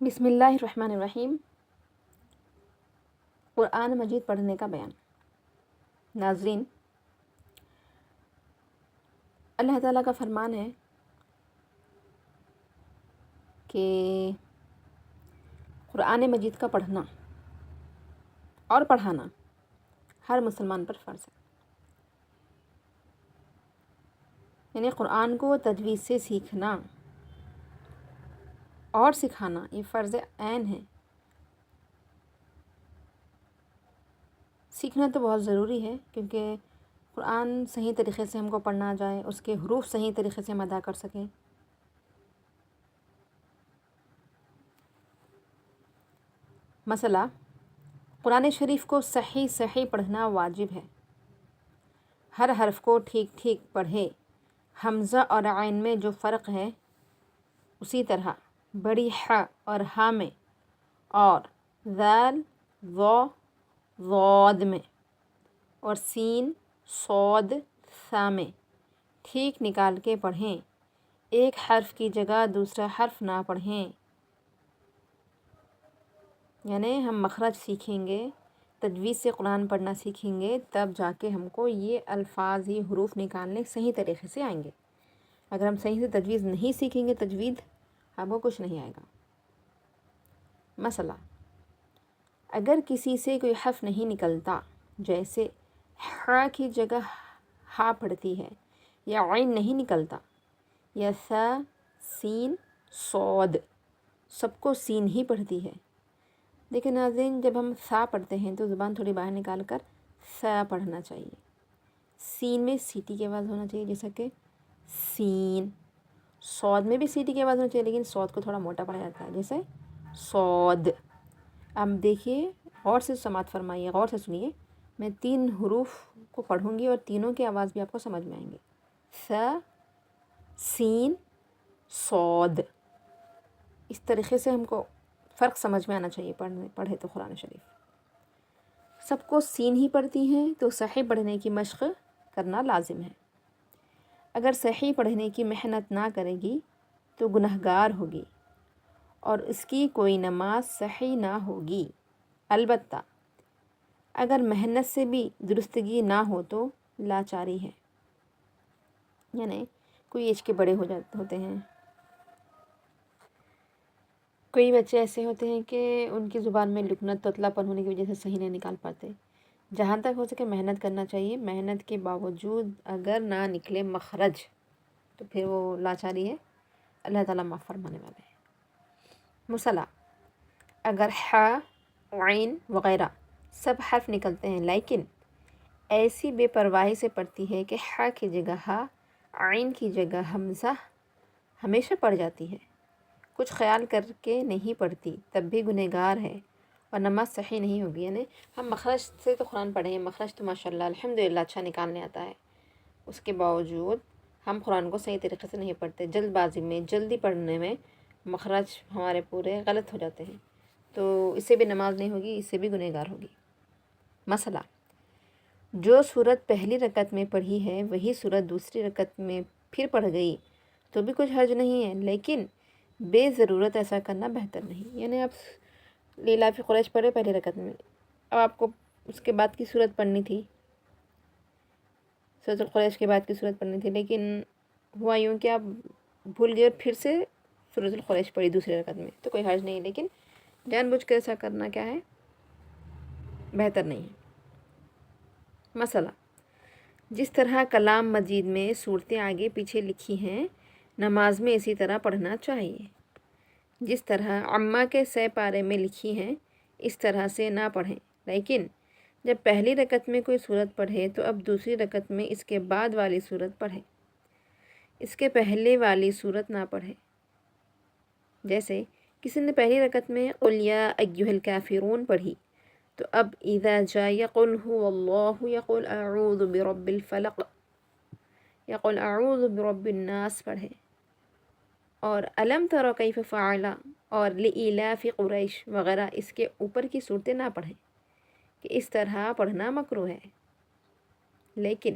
بسم اللہ الرحمن الرحیم۔ قرآن مجید پڑھنے کا بیان۔ ناظرین، اللہ تعالیٰ کا فرمان ہے کہ قرآن مجید کا پڑھنا اور پڑھانا ہر مسلمان پر فرض ہے، یعنی قرآن کو تجوید سے سیکھنا اور سکھانا یہ فرض عین ہے۔ سیکھنا تو بہت ضروری ہے کیونکہ قرآن صحیح طریقے سے ہم کو پڑھنا آ جائے، اس کے حروف صحیح طریقے سے ہم ادا کر سکیں۔ مسئلہ، قرآن شریف کو صحیح پڑھنا واجب ہے۔ ہر حرف کو ٹھیک ٹھیک پڑھے۔ حمزہ اور عین میں جو فرق ہے اسی طرح بڑی ح اور ہا میں اور ذال ظا ضاد میں اور سین صاد ثا میں ٹھیک نکال کے پڑھیں۔ ایک حرف کی جگہ دوسرا حرف نہ پڑھیں، یعنی ہم مخرج سیکھیں گے، تجوید سے قرآن پڑھنا سیکھیں گے، تب جا کے ہم کو یہ الفاظ، یہ حروف نکالنے صحیح طریقے سے آئیں گے۔ اگر ہم صحیح سے تجوید نہیں سیکھیں گے، تجوید ہم کو کچھ نہیں آئے گا۔ مسئلہ، اگر کسی سے کوئی حرف نہیں نکلتا، جیسے ح کی جگہ ہا پڑھتی ہے، یا عین نہیں نکلتا، یا ثا سین صاد سب کو سین ہی پڑھتی ہے۔ دیکھیں ناظرین، جب ہم ثا پڑھتے ہیں تو زبان تھوڑی باہر نکال کر ثا پڑھنا چاہیے۔ سین میں سیٹی کی آواز ہونا چاہیے، جیسا کہ سین۔ صاد میں بھی سیٹی کی آواز ہونا چاہیے، لیکن صاد کو تھوڑا موٹا پڑھا جاتا ہے، جیسے صاد۔ اب دیکھیے، غور سے سماعت فرمائیے، غور سے سنیے، میں 3 حروف کو پڑھوں گی اور تینوں کی آواز بھی آپ کو سمجھ میں آئیں گے۔ ثا سین صاد، اس طریقے سے ہم کو فرق سمجھ میں آنا چاہیے پڑھے تو قرآن شریف۔ سب کو سین ہی پڑھتی ہیں تو صحیح پڑھنے کی مشق کرنا لازم ہے۔ اگر صحیح پڑھنے کی محنت نہ کرے گی تو گنہگار ہوگی اور اس کی کوئی نماز صحیح نہ ہوگی۔ البتہ اگر محنت سے بھی درستگی نہ ہو تو لاچاری ہے، یعنی کوئی ایج کے بڑے ہوتے ہیں، کوئی بچے ایسے ہوتے ہیں کہ ان کی زبان میں لکنت توتلا پن ہونے کی وجہ سے صحیح نہیں نکال پاتے۔ جہاں تک ہو سکے محنت کرنا چاہیے، محنت کے باوجود اگر نہ نکلے مخرج تو پھر وہ لاچاری ہے، اللہ تعالیٰ معاف فرمانے والے ہیں۔ مسئلہ، اگر ح، عین وغیرہ سب حرف نکلتے ہیں لیکن ایسی بے پرواہی سے پڑھتی ہے کہ ح کی جگہ ہا، عین کی جگہ حمزہ ہمیشہ پڑ جاتی ہے، کچھ خیال کر کے نہیں پڑھتی، تب بھی گنہگار ہے اور نماز صحیح نہیں ہوگی۔ یعنی ہم مخرج سے تو قرآن پڑھیں، مخرج تو ماشاءاللہ الحمدللہ اچھا نکالنے آتا ہے، اس کے باوجود ہم قرآن کو صحیح طریقے سے نہیں پڑھتے، جلد بازی میں، جلدی پڑھنے میں مخرج ہمارے پورے غلط ہو جاتے ہیں، تو اس سے بھی نماز نہیں ہوگی، اس سے بھی گنہگار ہوگی۔ مسئلہ، جو سورت پہلی رکعت میں پڑھی ہے وہی سورت دوسری رکعت میں پھر پڑھ گئی تو بھی کچھ حرج نہیں ہے، لیکن بے ضرورت ایسا کرنا بہتر نہیں۔ یعنی آپ لیلاف قریش پڑھے پہلی رکعت میں، اب آپ کو اس کے بعد کی سورت پڑھنی تھی، سورۃ القریش کے بعد کی سورت پڑھنی تھی، لیکن ہوا یوں کہ آپ بھول گئے اور پھر سے سورۃ القریش پڑھی دوسری رکعت میں، تو کوئی حرج نہیں ہے، لیکن جان بوجھ کے ایسا کرنا کیا ہے، بہتر نہیں ہے۔ مسئلہ، جس طرح کلام مجید میں صورتیں آگے پیچھے لکھی ہیں، نماز میں اسی طرح پڑھنا چاہیے۔ جس طرح عمہ کے 6 پارے میں لکھی ہیں اس طرح سے نہ پڑھیں، لیکن جب پہلی رکعت میں کوئی صورت پڑھے تو اب دوسری رکعت میں اس کے بعد والی صورت پڑھے، اس کے پہلے والی صورت نہ پڑھے۔ جیسے کسی نے پہلی رکعت میں قل یا ایھا الکافرون پڑھی تو اب اذا جاء یقل هو اللہ یقل اعوذ برب الفلق یقل اعوذ برب الناس پڑھے، اور الم تر کیف فعل اور لإلاف قریش وغیرہ اس کے اوپر کی صورتیں نہ پڑھیں، کہ اس طرح پڑھنا مکروہ ہے، لیکن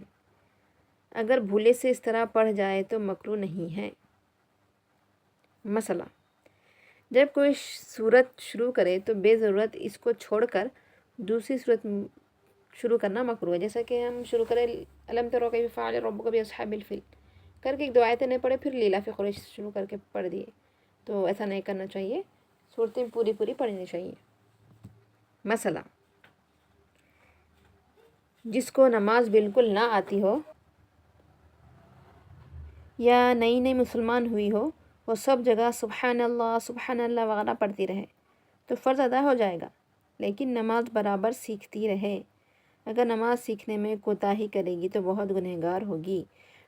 اگر بھولے سے اس طرح پڑھ جائے تو مکروہ نہیں ہے۔ مسئلہ، جب کوئی صورت شروع کرے تو بے ضرورت اس کو چھوڑ کر دوسری صورت شروع کرنا مکروہ ہے. جیسا کہ ہم شروع کریں الم تر کیف فعل ربک باصحاب الفیل کر کے ایک دو آیتیں نہیں پڑھے، پھر لیلاف قریش شروع کر کے پڑھ دیے، تو ایسا نہیں کرنا چاہیے. صورتیں پوری پوری پڑھنی چاہیے. مثلا جس کو نماز بالکل نہ آتی ہو یا نئی نئی مسلمان ہوئی ہو، وہ سب جگہ سبحان اللہ وغیرہ پڑھتی رہے تو فرض ادا ہو جائے گا، لیکن نماز برابر سیکھتی رہے. اگر نماز سیکھنے میں کوتاہی کرے گی تو بہت گنہگار ہوگی.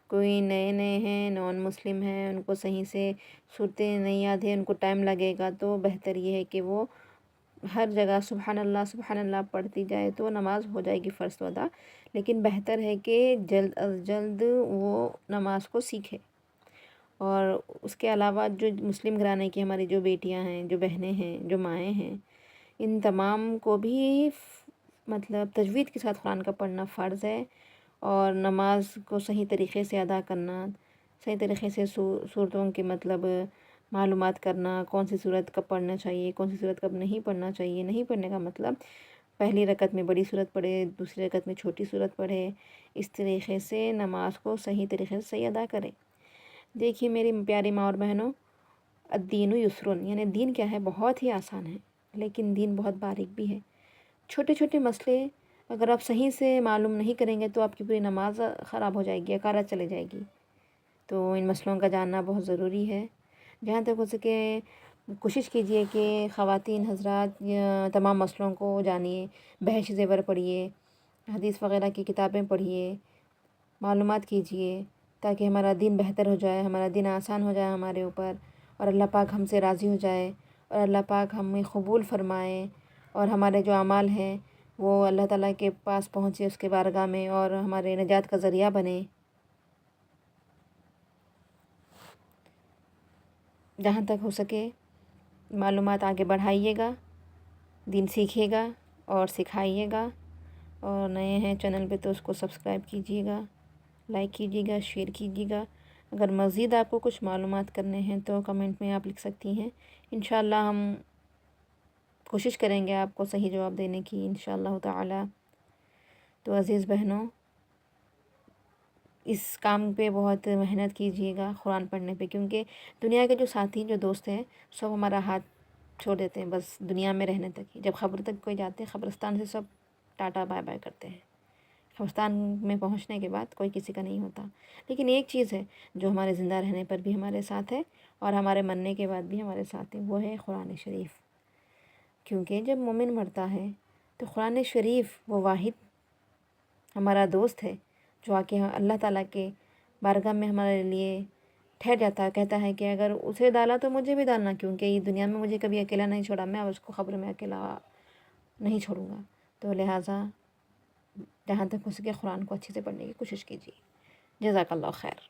کوئی نئے نئے ہیں، نان مسلم ہیں، ان کو صحیح سے صورتیں نہیں یاد ہے، ان کو ٹائم لگے گا، تو بہتر یہ ہے کہ وہ ہر جگہ سبحان اللہ پڑھتی جائے تو نماز ہو جائے گی فرض ادا. لیکن بہتر ہے کہ جلد از جلد وہ نماز کو سیکھے. اور اس کے علاوہ جو مسلم گھرانے کی ہماری جو بیٹیاں ہیں، جو بہنیں ہیں، جو مائیں ہیں، ان تمام کو بھی مطلب تجوید کے ساتھ قرآن کا پڑھنا فرض ہے. اور نماز کو صحیح طریقے سے ادا کرنا، صحیح طریقے سے صورتوں کے مطلب معلومات کرنا، کون سی صورت کب پڑھنا چاہیے، کون سی صورت کب نہیں پڑھنا چاہیے. نہیں پڑھنے کا مطلب پہلی رکعت میں بڑی صورت پڑھے، دوسری رکعت میں چھوٹی صورت پڑھے. اس طریقے سے نماز کو صحیح طریقے سے صحیح ادا کرے. دیکھیے میری پیاری ماں اور بہنوں، الدین یسرن یعنی دین کیا ہے، بہت ہی آسان ہے، لیکن دین بہت باریک بھی ہے. چھوٹے چھوٹے مسئلے اگر آپ صحیح سے معلوم نہیں کریں گے تو آپ کی پوری نماز خراب ہو جائے گی، اکارت چلے جائے گی. تو ان مسئلوں کا جاننا بہت ضروری ہے. جہاں تک ہو سکے کوشش کیجئے کہ خواتین حضرات تمام مسئلوں کو جانیے، بحث زیور پڑھیے، حدیث وغیرہ کی کتابیں پڑھیے، معلومات کیجئے، تاکہ ہمارا دین بہتر ہو جائے، ہمارا دین آسان ہو جائے ہمارے اوپر، اور اللہ پاک ہم سے راضی ہو جائے، اور اللہ پاک ہمیں قبول فرمائے، اور ہمارے جو اعمال ہیں وہ اللہ تعالیٰ کے پاس پہنچے، اس کے بارگاہ میں، اور ہمارے نجات کا ذریعہ بنے. جہاں تک ہو سکے معلومات آگے بڑھائیے گا، دین سیکھیے گا اور سکھائیے گا. اور نئے ہیں چینل پہ تو اس کو سبسکرائب کیجیے گا، لائک کیجیے گا، شیئر کیجیے گا. اگر مزید آپ کو کچھ معلومات کرنے ہیں تو کمنٹ میں آپ لکھ سکتی ہیں. انشاءاللہ ہم کوشش کریں گے آپ کو صحیح جواب دینے کی انشاءاللہ تعالی. تو عزیز بہنوں، اس کام پہ بہت محنت کیجیے گا قرآن پڑھنے پہ، کیونکہ دنیا کے جو ساتھی، جو دوست ہیں، سب ہمارا ہاتھ چھوڑ دیتے ہیں بس دنیا میں رہنے تک ہی. جب قبر تک کوئی جاتے ہیں، قبرستان سے سب ٹاٹا بائے بائے کرتے ہیں. قبرستان میں پہنچنے کے بعد کوئی کسی کا نہیں ہوتا. لیکن ایک چیز ہے جو ہمارے زندہ رہنے پر بھی ہمارے ساتھ ہے اور ہمارے مرنے کے بعد بھی ہمارے ساتھ ہے، وہ ہے قرآن شریف. کیونکہ جب مومن مرتا ہے تو قرآن شریف وہ واحد ہمارا دوست ہے جو آ کے اللہ تعالیٰ کے بارگاہ میں ہمارے لیے ٹھہر جاتا ہے. کہتا ہے کہ اگر اسے ڈالا تو مجھے بھی ڈالنا، کیونکہ یہ دنیا میں مجھے کبھی اکیلا نہیں چھوڑا، میں اس کو قبر میں اکیلا نہیں چھوڑوں گا. تو لہٰذا جہاں تک ہو سکے قرآن کو اچھے سے پڑھنے کی کوشش کیجیے. جزاک اللہ خیر.